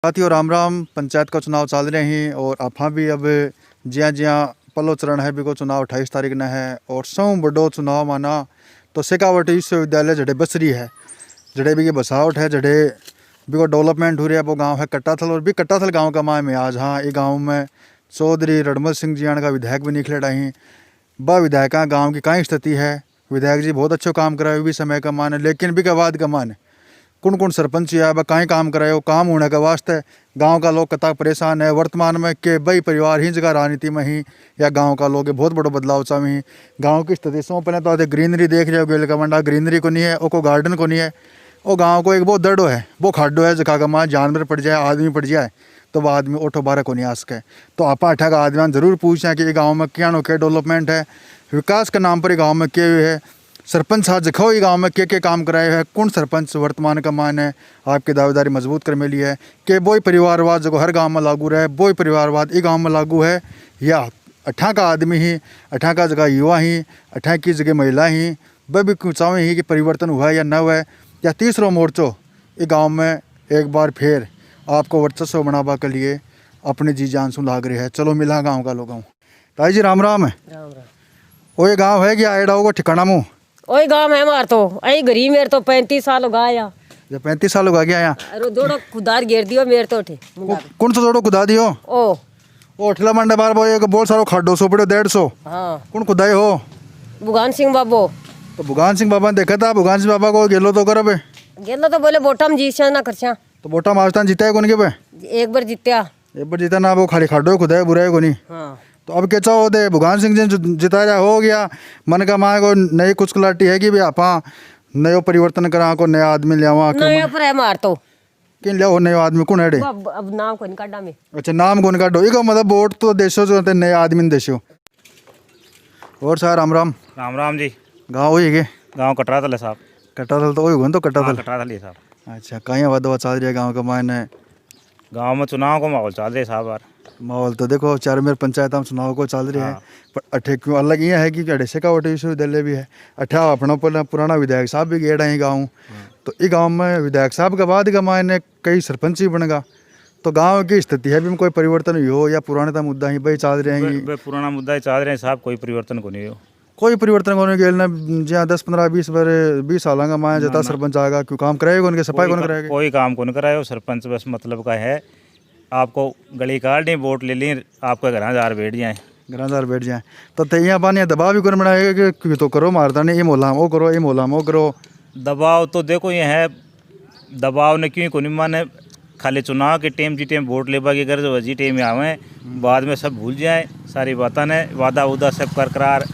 साथियों राम राम। पंचायत का चुनाव चल रहे हैं और आप भी अब ज्या ज्या पलो चरण है बिको चुनाव 28 तारीख ने है और सौ बड़ो चुनाव माना तो शेखावटी विश्वविद्यालय जड़े बसरी है, जड़े भी बसावट है, जड़े बिको डेवलपमेंट हो रहा है। वो गांव है कट्टाथल और भी कट्टाथल गांव का माँ में आज हाँ ये गांव में चौधरी रणमल सिंह जी का विधायक भी निकले रही। ब विधायक गाँव की कई स्थिति है, विधायक जी बहुत अच्छो काम कराए भी समय का मान, लेकिन भी बाद का मान कौन कौन सरपंच है वह कहीं काम कराए काम होने के वास्ते गांव का लोग कतक परेशान है। वर्तमान में के बई परिवार ही जगह राजनीति में ही या गांव का लोग बहुत बड़ो बदलाव चाहे। गांव की स्थिति सौ पहले तो ग्रीनरी देख रहे हो, गेल का मंडा ग्रीनरी को नहीं है, को गार्डन को नहीं है। वो गाँव को एक बहुत दड़ो है, वो खाडो है जगह का माँ जानवर पड़ जाए आदमी पड़ जाए तो वह आदमी ओठो बारह को नहीं आ सके। तो आप अठा का आदमी जरूर पूछें कि गाँव में क्या नो क्या डेवलपमेंट है, विकास के नाम पर गाँव में क्या है, सरपंच आज दिखाओ ये गांव में क्या काम कराए है, कौन सरपंच वर्तमान का मान है आपकी दावेदारी मजबूत कर मिली है कि वही परिवारवाद जो हर गांव में लागू रहे, वही परिवारवाद ये गांव में लागू है या अठा का आदमी ही, अठा का जगह युवा ही, अठा की जगह महिला ही वह भी चाहें ही कि परिवर्तन हुआ है या न हुआ है। या तीसरा मोर्चो ये गाँव में एक बार फिर आपको वर्चस्व बनावा के लिए अपनी जी जान सुन लाग रही है। चलो मिला गाँव का लोगों। ताई जी राम राम है। वो ये गाँव है कि आएडा होगा ठिकाना मुँह ओई गांव है हमार तो आई गरी मेरे तो 35 साल हो गया। ये 35 साल हो गया यहाँ। अरे जोड़ो खुदार घेर दियो मेरे तो उठे कौन सा जोड़ो खुदा दियो ओ ठिला मंडे बार बोए बोल सारो खाडो 100 पड़ो 150। हाँ कौन खुदाई हो? भुगान सिंह बाबू। तो भुगान सिंह बाबा ने देखा था, भुगान सिंह बाबा को गेलो तो करबे गेलो तो बोले बोटम जीत ना खर्चा। तो बोटा मास्तान जीता है कौन के पे? एक बार जीत्या, एक बार जीता ना, वो खाली खाडो खुदाई बुराई को नहीं। हाँ तो अब क्या चाहो दे भुगान सिंह जी जिताया हो गया मन का माँ को नई कुछ कलाटी है कि भाई आपा नयो परिवर्तन करा को नया आदमी लियावा नया पर है मार तो किन लिया हो नयो आदमी कौन है? अब नाम को निकाडा में। अच्छा नाम कौन काटो इको मतलब वोट तो देशो जो नए आदमी ने देशो। और सर राम राम। राम राम जी। गाँव ही है गाँव कटराथल है साहब। कट्टाथल तो वही तो कट्टाथल कटराथल ही साहब। अच्छा कहीं वादा चल रही है गाँव का मायने? गाँव में चुनाव का माहौल चल रहा है साहब यार। माहौल तो देखो चार मेर पंचायत हम चुनाव को चल रही है पर अठे क्यों अलग ये है कि अठे शेखावटी विश्वविद्यालय भी है, अठा अपना पुराना विधायक साहब भी गेड़ा है गाँव। तो इस गाँव में विधायक साहब के बाद का मायने कई सरपंच ही बनेगा तो गाँव की स्थिति है भी कोई परिवर्तन हो या पुराने तो मुद्दा ही भाई चल रहे हैं? पुराना मुद्दा ही चल रहे हैं साहब, कोई परिवर्तन को नहीं हो। कोई परिवर्तन होने के लिए जहाँ 10-15-20 साल का माया जता सरपंच आएगा क्यों काम कराएगा उनके सफाई कौन कराएगा? कोई काम कौन कराए। सरपंच बस मतलब का है आपको गली काट ली वोट ले ली आपके घर हजार बैठ जाए, घर बैठ जाए तो यहाँ पानी दबाव भी कौन बनाएगा कि तो करो मारता नहीं ये मोहल्ला वो करो, ये मोहल्ला वो करो। दबाव तो देखो ये है, दबाव ने क्यों को नहीं माने, खाली चुनाव के टाइम जी टाइम वोट लेबा की गर्ज वजी टाइम में आवे, बाद में सब भूल जाए सारी बातें ने वादा उदा सब कर करार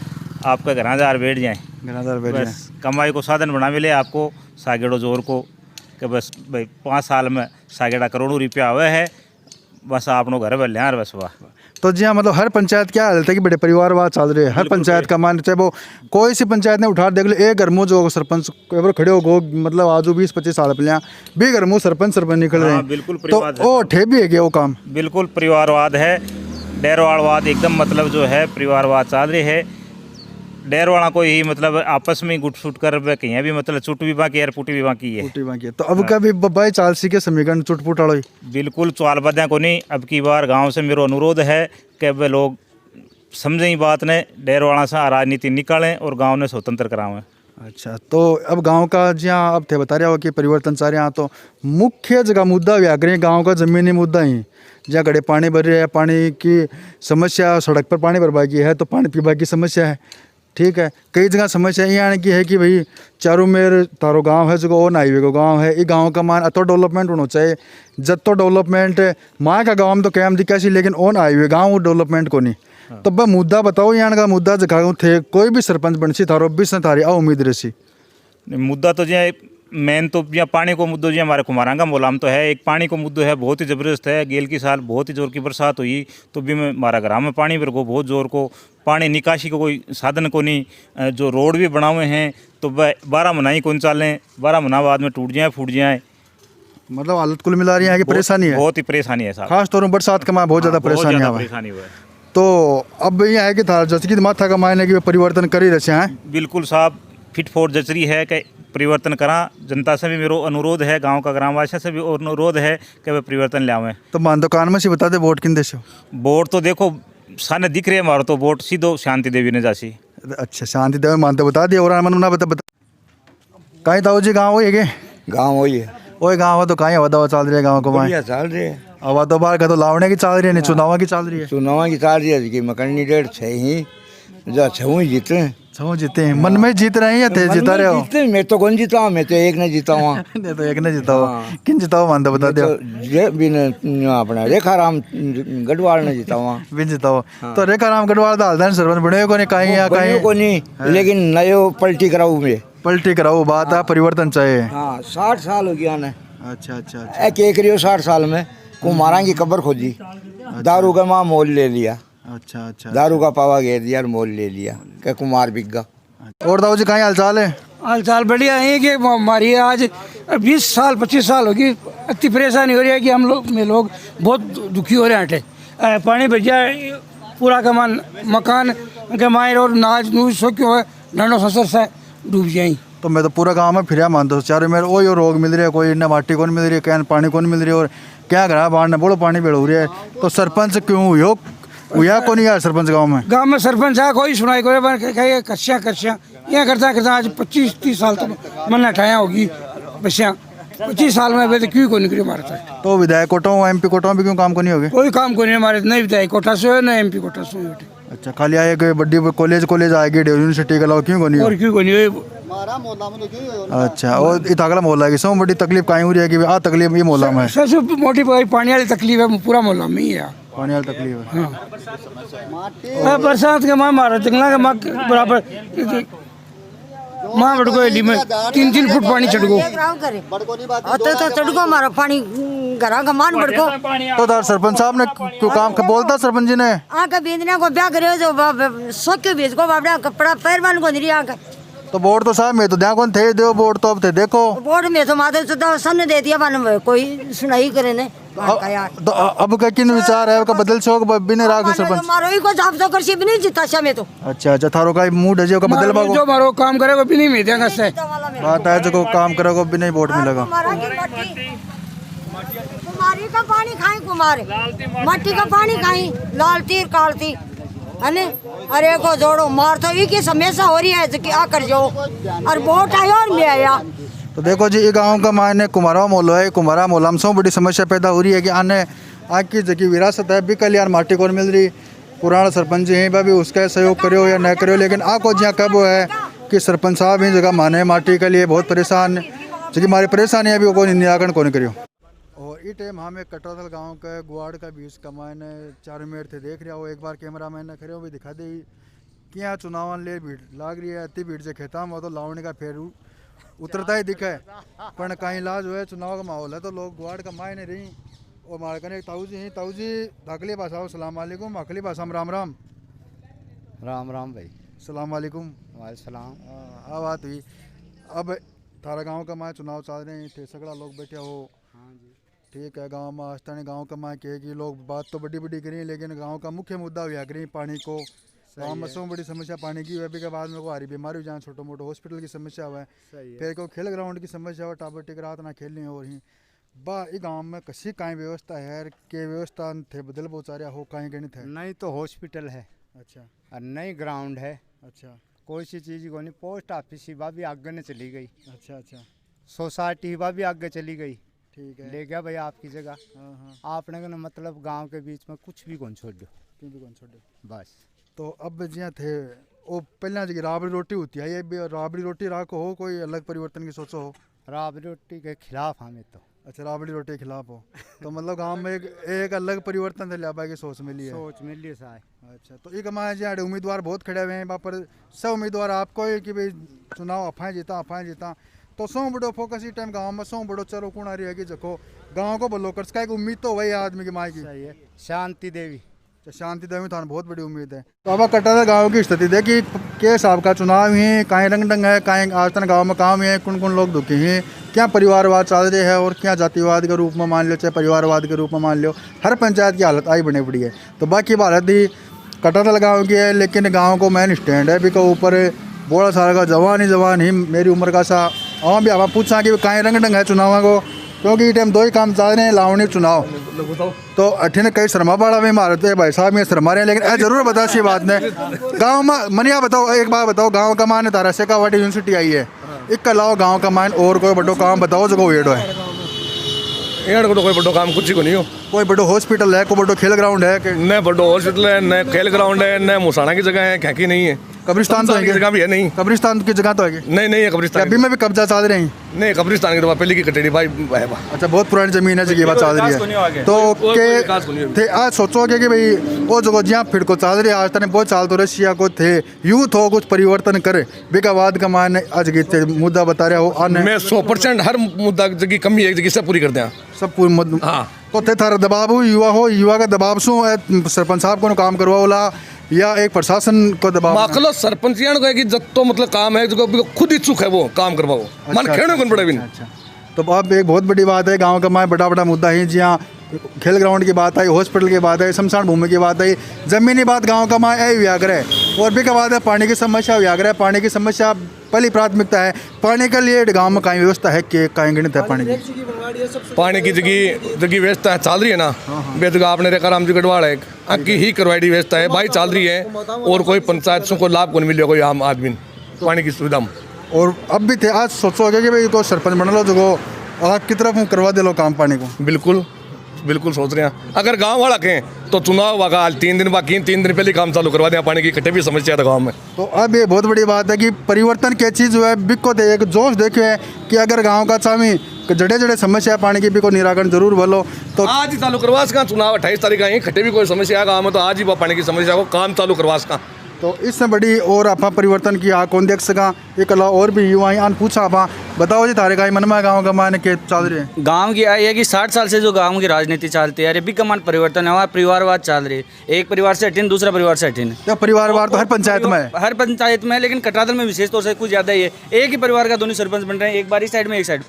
आपके घर हजार बैठ जाए। बस कमाई को साधन बना मिले आपको सागेड़ो जोर को कि बस भाई 5 साल में सागेड़ा करोड़ों रुपया हुए है, बस आपनो घर बल यार बस वाह। तो जी हाँ मतलब हर पंचायत क्या हालत है कि बड़े परिवारवाद चल रहे हैं हर पंचायत का मान, चाहे वो कोई सी पंचायत ने उठा देख लो एक घर मुँह जो सरपंच खड़े हो मतलब आज 20-25 साल पहले भी घर मुँह सरपंच निकल रहे हैं। बिल्कुल तो वो ठे भी है क्या वो काम? बिल्कुल परिवारवाद है, डेरवाड़वाद एकदम मतलब जो है परिवारवाद चल रही है। डेर वाला को ही मतलब आपस में गुट फुट कर कहीं भी मतलब चुट भी बाकी है पुटी भी बाकी है। तो अब कभी बाई चालसी के समीकरण चुटपुट आड़ो बिल्कुल चाल बद्या को नहीं। अब की बार गांव से मेरा अनुरोध है कि वे लोग समझें बात ने, डेर वाला से राजनीति निकालें और गांव ने स्वतंत्र करावें। अच्छा तो अब गांव का जहाँ अब थे बता रहे हो कि परिवर्तन चाह रहे हैं तो मुख्य जगह मुद्दा व्याग्रह गांव का ज़मीनी मुद्दा ही जहाँ गड़े पानी भर रहे हैं, पानी की समस्या, सड़क पर पानी बर्बाद की है तो पानी पीवा की समस्या है, ठीक है। कई जगह समस्या ये आने की है कि भाई चारों मेर तारो गांव है जो ओन हाईवे को गांव है, ये गांव का मान अतो डेवलपमेंट होना चाहिए जब तो डेवलपमेंट माँ का गांव में तो कैम दिखा सी लेकिन ओन हाईवे गांव डेवलपमेंट को नहीं। तो वह मुद्दा बताओ यहाँ का मुद्दा जगह थे कोई भी सरपंच बन सी थारो बीस ने थारी उम्मीद रही मुद्दा तो जो मेन तो यहाँ पानी को मुद्दो जी हमारे कुमारांगा मोलाम तो है, एक पानी को मुद्दो है बहुत ही ज़बरदस्त है। गेल की साल बहुत ही जोर की बरसात हुई तो भी हमारा ग्राम में पानी भर को बहुत जोर को, पानी निकासी को कोई साधन को नहीं, जो रोड भी बना हुए हैं तो वह 12 महीना ही कौन चालें, 12 महीना बाद में टूट जाए फूट जाए, मतलब हालत कुल मिला रही है कि परेशानी है, बहुत ही परेशानी है साहब, खास तौर पर बरसात का बहुत ज़्यादा परेशानी हुआ है। तो अब यह है कि था जैसे कि माथा का मायने कि परिवर्तन कर ही रहे हैं। बिल्कुल साहब फिट फॉर जचरी है कि परिवर्तन करा। जनता से भी मेरा अनुरोध है, गांव का ग्रामवासियों से भी अनुरोध है कि वे परिवर्तन ले आवें। तो मान दो कान में से बता दे वोट किन देशो? वोट तो देखो सामने दिख रही है हमारा, तो वोट सीधो शांति देवी ने जासी। अच्छा शांति देव मान तो बता दिया और मन ना बता कहीं ताऊ जी गाँव होइए के गाँव वही है, ओए गाँव तो कहीं हवा दवा चल रही है गाँव को माए बढ़िया चल रही है। हवा तो बाहर का तो लावने की चल रही है नहीं चुनाव की चल रही है। चुनाव की चल रही है कि मैं कैंडिडेट छे ही जो छू ही जीते हैं। छो जीते हैं मन में जीत रहे हैं थे जीता रहे हो? जीते मैं तो कौन जीता हूँ, मैं तो एक ने जीता हूँ। नहीं तो एक ने जीता हो किन जीता हो मान दो बता दियो? अपना रेखा राम गढ़वाल ने जीता हुआ। बिन जीता हो तो रेखा राम गढ़वाल तो हालदान सरपंच बने को नहीं कहीं या कहीं को नहीं, लेकिन नयो पलटी कराऊ में। पलटी कराओ बात है परिवर्तन चाहिए। हाँ 60 साल हो गया ने। अच्छा अच्छा अच्छा एक रियो 60 साल में कुमारा की कब्र खोजी, दारू का माँ मोल ले लिया। अच्छा अच्छा दारू का पावा घेर दिया और मोल ले लिया क्या कुमार बिग्गा। और दाऊ जी कहीं हालचाल है? हाल चाल बढ़िया है कि हमारी आज 20 साल 25 साल होगी, इतनी परेशानी हो रही है कि हम लोग बहुत दुखी हो रहे हैं। हटे पानी भर गया पूरा कमान मकान के मायर और नाज नूज सो क्यों है ढंडो ससर से डूब जाए। तो मैं तो पूरा गांव में फिर मान दो चारों मेरे वही रोग मिल रही है, कोई इन्हें माटी कौन मिल रही है, कैन पानी कौन मिल रही है और क्या करा बाढ़ ने बोलो पानी बेड़ हो रही है। तो सरपंच क्यों हुआ को नहीं यार सरपंच गाँव में सरपंच है कोई सुनाई कोई कस्या यहाँ करता आज 25-30 साल तक मन हटाया होगी बसिया 25 साल में अभी तो क्यों को निकली मारता है। तो विधायक कोटा MP कोटा भी क्यों काम को नहीं होगे? कोई काम को नहीं हमारे, नहीं विधायक कोटा से हो न MP कोटा से हो। अच्छा खाली आए कोई बड़ी कॉलेज आएगी यूनिवर्सिटी के अलावा क्यों को नहीं और हो? क्यों को नहीं। अच्छा और इतना मोहल्ला की सब बड़ी तकलीफ कहीं हो रही है कि आ तकलीफ ये मोहल्ला में है? सबसे मोटी पानी वाली तकलीफ है पूरा मोहल्ला में ही है। पानी वाली तकलीफ है। हाँ बरसात के माँ मारा जंगला के माँ बराबर माँ बड़को एली में 3-3 फुट पानी चढ़ तो चढ़को मारो पानी घरा का मान बड़को। तो दार सरपंच साहब ने क्यों काम बोलता सरपंच जी ने आके बेदना को ब्याह करे जो सोच बेच को बाबड़ा कपड़ा पैरवान को नहीं आके तो बोर्ड तो साहब मैं तो देखो थे दो बोर्ड तो अब थे देखो बोर्ड में तो माधव तो सामने दे दिया मालूम कोई सुनाई करे ने यार। तो अब का किन विचार है का बदल से बिना राख सरपंच मारो ही को जाप तो कर सी भी नहीं जीता शा में तो। अच्छा अच्छा थारो का मूड है जो का बदल बागो जो मारो काम करेगा भी नहीं मिलेगा से बात है जो काम करेगा भी नहीं वोट मिलेगा। कुमारी का पानी खाई कुमार मट्टी का पानी खाई लाल तीर कालती अने अरे को जोड़ो मार तो एक ही समस्या हो रही है कि आकर जो और वोट आया और मैं आया। तो देखो जी ये गांव का मायने कुमारा मोहल्ला है, कुमारा मोहल्ला में बड़ी समस्या पैदा हो रही है कि आने आग की जगह विरासत है भी कल्याण माटी कौन मिल रही पुराना सरपंच है भी उसका सहयोग करो या न करो, लेकिन आपको जहाँ कब वो है कि सरपंच साहब ही जगह माने माटी के लिए बहुत परेशान जबकि हमारी परेशानी अभी कोई निराकरण कौन करियो। और ये टाइम हमें कटौतल गांव के गुआड़ का बीच का मायने 4 मिनट थे देख रहा हो एक बार कैमरा मैन खड़े हो भी दिखा दे कि यहाँ चुनाव ले भीड़ लाग रही है इतनी भीड़ से खेता में तो लावने का फेर उतरता ही दिखा है पर कहीं इलाज हुआ चुनाव का माहौल है तो लोग गुआड़ का मायने रही और हमारे कने ताऊ जी धाकली भाषा हो सलाम वालेकुम अखली भाषा में राम राम राम राम भाई सलाम वालेकुम सलाम। अब बात हुई अब थारा गांव का माँ चुनाव चल रहे हैं थे सगड़ा लोग बैठे हो ठीक है गांव में आस्थानी गांव का माँ कहे कि लोग बात तो बड़ी बड़ी करें लेकिन गांव का मुख्य मुद्दा हुआ करें पानी को गाँव में सबसे बड़ी समस्या पानी की हुई के बाद में को आ रही बीमारी जहाँ छोटो मोटो हॉस्पिटल की समस्या हुआ है फिर को खेल ग्राउंड की समस्या हुआ टाबर टिक रात ना खेलनी हो रही बा ये गाँव में कसी काई व्यवस्था है के व्यवस्था थे बदल पहुँचा हो काई गणित है नहीं तो हॉस्पिटल है अच्छा और नई ग्राउंड है अच्छा कोई सी चीज़ को नहीं पोस्ट ऑफिस बा भी आगे ने चली गई अच्छा अच्छा सोसाइटी बा भी आगे चली गई ठीक है ले गया भाई आपकी जगह हाँ हाँ आपने कहना मतलब गांव के बीच में कुछ भी कौन छोड़ दो क्यों भी कौन छोड़े बस। तो अब जिया थे वो पहले जगह राबड़ी रोटी होती है ये भी राबड़ी रोटी राखो हो कोई अलग परिवर्तन की सोचो हो? राबड़ी रोटी के खिलाफ हमें तो अच्छा राबड़ी रोटी के खिलाफ हो तो मतलब गांव में एक अलग परिवर्तन से लिया की सोच मिली है। सोच मिली साय। अच्छा तो ये कमाया जी उम्मीदवार बहुत खड़े हुए हैं वहाँ पर सब उम्मीदवार आपको है कि भाई चुनाव अफाएं जीता तो सौ बड़ो फोकस इस टाइम गाँव में सौ बड़ो चलो कौन आ रही है कि जखो गाँव को बोलो कर एक उम्मीद तो वही आदमी की माँ की सही है शांति देवी शांति देवी थाना बहुत बड़ी उम्मीद है। तो अब कटरा गांव की स्थिति देखी के हिसाब का चुनाव ही कहीं रंग डंग है कहीं आजतन गांव में काम है कौन कौन लोग दुखी हैं क्या परिवारवाद चल रहे हैं और क्या जातिवाद के रूप में मान लो चाहे परिवारवाद के रूप में मान लो हर पंचायत की हालत आई बनी पड़ी है। तो बाकी हालत ही कटरा गाँव की है लेकिन गाँव को मेन स्टैंड है भी को ऊपर बोला साल का जवान ही मेरी उम्र का सा और भी आप पूछा कि कहीं रंग ढंग है चुनाव को, क्योंकि ये टाइम दो ही काम चल रहे हैं, लावणी चुनाव। तो अठिन कई शर्मा बाड़ा में मारते भाई साहब, ये शर्मा रहे हैं, लेकिन जरूर बता सी बात ने गाँव में मनिया बताओ, एक बात बताओ, गाँव का मान तारा शेखावाटी यूनिवर्सिटी आई है, एक अलावा गाँव का मान और कोई बड़ो काम बताओ जो वेड़ो है? एड़ को तो कोई बड़ो काम कुछ ही को नहीं हो। कोई बड़ो हॉस्पिटल है, कोई बड़ो खेल ग्राउंड है कि न बड़ो हॉस्पिटल है, न खेल ग्राउंड है, न मुसाना की जगह है, खैकी नहीं है, कब्रिस्तान तो की है, जगह भी है नहीं, कब्रिस्तान की जगह तो है नहीं नहीं है कब्रिस्तान अभी में भी कब्जा चल रहे हैं? नहीं, कब्रिस्तान की तो पहले की कटेड़ी भाई है। अच्छा, बहुत पुरानी जमीन है जी, ये बात चल रही है। तो के थे आज सोचोगे कि भाई वो जो जहाँ फिर को चल रही है आज तक बहुत चाल तो रशिया को थे यूथ हो कुछ परिवर्तन करे बिकावाद का मान आज के मुद्दा बता रहे हो आने मैं 100% हर मुद्दा जगह कमी एक जगह से पूरी कर दें सब पूरी मत हाँ। तो थे थारा दबाव हो, युवा का दबाव शू सरपंच साहब को काम करवाओला या एक प्रशासन को दबाव? माकलो सरपंचियान को है कि जब तो मतलब काम है जो खुद इच्छुक है वो काम करवाओ, मन खेलने कौन पड़े भी नहीं। अच्छा, तो अब एक बहुत बड़ी बात है, गांव का माए बड़ा मुद्दा है, जहाँ खेल ग्राउंड की बात आई, हॉस्पिटल की बात आई, शमशान भूमि की बात आई, जमीनी बात गांव का माए व्याग्र है, और भी का बात है पानी की समस्या व्याग्र है। पानी की समस्या पहली प्राथमिकता है, पानी के लिए गांव में कहीं व्यवस्था है कि कहीं गणित है पानी की जगह व्यवस्था है चल रही है ना बेदगा आपने रेखा राम जी गढ़वाल है अक्की ही करवाई व्यवस्था है भाई चल रही है, और कोई पंचायत को लाभ को नहीं मिले कोई आम आदमी पानी की सुविधा में। और अब भी थे आज सोचोगे कि भाई को सरपंच बना लो जो आपकी तरफ करवा दे लो काम पानी को? बिल्कुल सोच रहे हैं, अगर गांव वाला कहें तो चुनाव वाका 3 दिन बाकी 3 दिन पहले काम चालू करवा दें, पानी की इकट्ठे भी समस्या था गांव में। तो अब ये बहुत बड़ी बात है कि परिवर्तन की चीज़ जो है बिको दे एक जोश देखे है कि अगर गांव का चामी जड़े समस्या है पानी की बिको निराकरण जरूर बोलो तो आज ही चालू करवा सका, चुनाव 28 तारीख का इकट्ठे भी कोई समस्या है गाँव में तो आज ही पानी की समस्या को काम चालू करवा सका। तो इससे बड़ी और आप परिवर्तन की आ कौन देख सका? एक अलावा और भी युवा आन पूछा आप बताओ जी तारे का मन में गाँव का मान के चल रहे हैं? गांव की आई है कि 60 साल से जो गांव की राजनीति चलती है, अभी का मान परिवर्तन है, वहाँ परिवारवाद चल रही है, एक परिवार से हटिन दूसरा परिवार से हटिन। क्या परिवारवाद तो हर पंचायत में है? हर पंचायत में है, लेकिन कटरादल में विशेष तौर से कुछ ज़्यादा ही है। एक ही परिवार का दोनों सरपंच बन रहे हैं, एक बार इस साइड में एक साइड।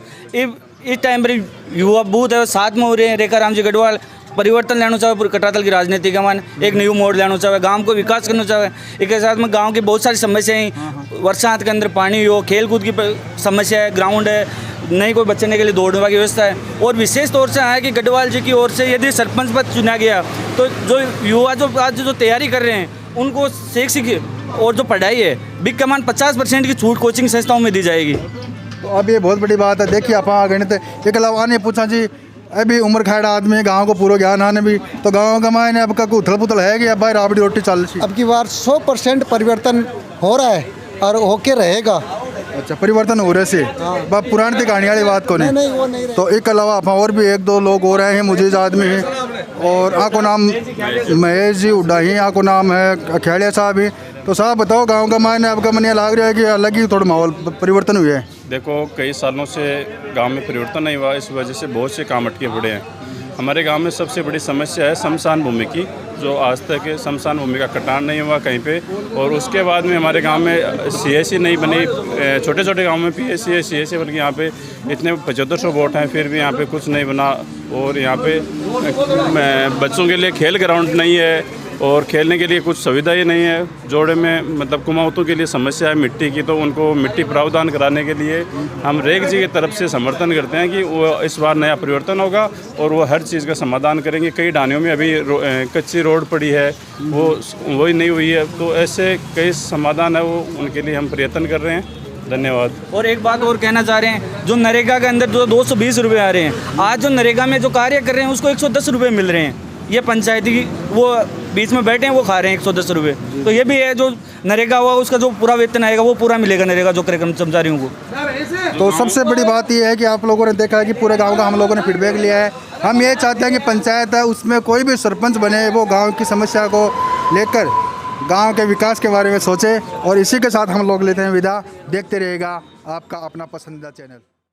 इस टाइम पर युवा बूथ है साथ में हो रहे हैं, रेखा राम जी गढ़वाल परिवर्तन लेना चाहे पूरी कटरादल की राजनीति का मान एक न्यू मोड़ लेना चाहे, गांव को विकास करना चाहे। एक साथ में गांव की बहुत सारी समस्याएं, बरसात के अंदर पानी हो, खेल कूद की समस्या है, ग्राउंड है नहीं, कोई बचने के लिए दौड़ने की व्यवस्था है। और विशेष तौर से है कि गढ़वाल जी की ओर से यदि सरपंच पद चुना गया तो जो युवा जो आज जो तैयारी कर रहे हैं उनको सीख और जो पढ़ाई है बिग कमान 50% की छूट कोचिंग संस्थाओं में दी जाएगी। तो अब ये बहुत बड़ी बात है। देखिए आप गणित एक अलावा ने पूछा जी अभी उम्र खाड़ा आदमी गांव को पूरा ज्ञान आने भी तो गांव का मायने अब का उथल पुथल है कि अब भाई राबड़ी रोटी चल रही? अब की बार 100% परिवर्तन हो रहा है और होके रहेगा। अच्छा, परिवर्तन हो रहे से बाप पुरानी कहानी वाली बात को नहीं वो नहीं तो एक अलावा आप और भी 1-2 लोग हो रहे हैं मुझे आदमी है, और आपको नाम महेश जी उड्डा ही, आपको नाम है खेड़िया साहब ही। तो साहब बताओ गांव का मायने आपका मन लाग रहा है कि अलग ही थोड़ा माहौल परिवर्तन हुए है? देखो कई सालों से गांव में परिवर्तन नहीं हुआ, इस वजह से बहुत से काम अटके पड़े हैं। हमारे गांव में सबसे बड़ी समस्या है शमशान भूमि की, जो आज तक शमशान भूमि का कटान नहीं हुआ कहीं पे। और उसके बाद में हमारे गांव में सीएससी नहीं बनी, छोटे छोटे गांव में पीएससी है सीएससी, बल्कि यहाँ पे इतने 7500 वोट हैं फिर भी यहाँ पे कुछ नहीं बना। और यहाँ पे बच्चों के लिए खेल ग्राउंड नहीं है और खेलने के लिए कुछ सुविधा ही नहीं है। जोड़े में मतलब कुमाऊतों के लिए समस्या है मिट्टी की, तो उनको मिट्टी प्रावधान कराने के लिए हम रेख जी की तरफ से समर्थन करते हैं कि वो इस बार नया परिवर्तन होगा और वो हर चीज़ का समाधान करेंगे। कई ढानियों में अभी कच्ची रोड पड़ी है, वही नहीं हुई है, तो ऐसे कई समाधान है वो उनके लिए हम प्रयत्न कर रहे हैं। धन्यवाद। और एक बात और कहना चाह रहे हैं, जो नरेगा के अंदर जो 220 रुपये आ रहे हैं, आज जो नरेगा में जो कार्य कर रहे हैं उसको 110 रुपये मिल रहे हैं। ये पंचायती की वो बीच में बैठे हैं वो खा रहे हैं 110 रुपये। तो ये भी है जो नरेगा हुआ उसका जो पूरा वेतन आएगा वो पूरा मिलेगा नरेगा जो कार्यक्रम कर्मचारियों को। तो सबसे बड़ी बात ये है कि आप लोगों ने देखा है कि पूरे गांव का हम लोगों ने फीडबैक लिया है। हम ये चाहते हैं कि पंचायत है उसमें कोई भी सरपंच बने वो गाँव की समस्या को लेकर गांव के विकास के बारे में सोचे। और इसी के साथ हम लोग लेते हैं विदा। देखते रहिएगा आपका अपना पसंदीदा चैनल।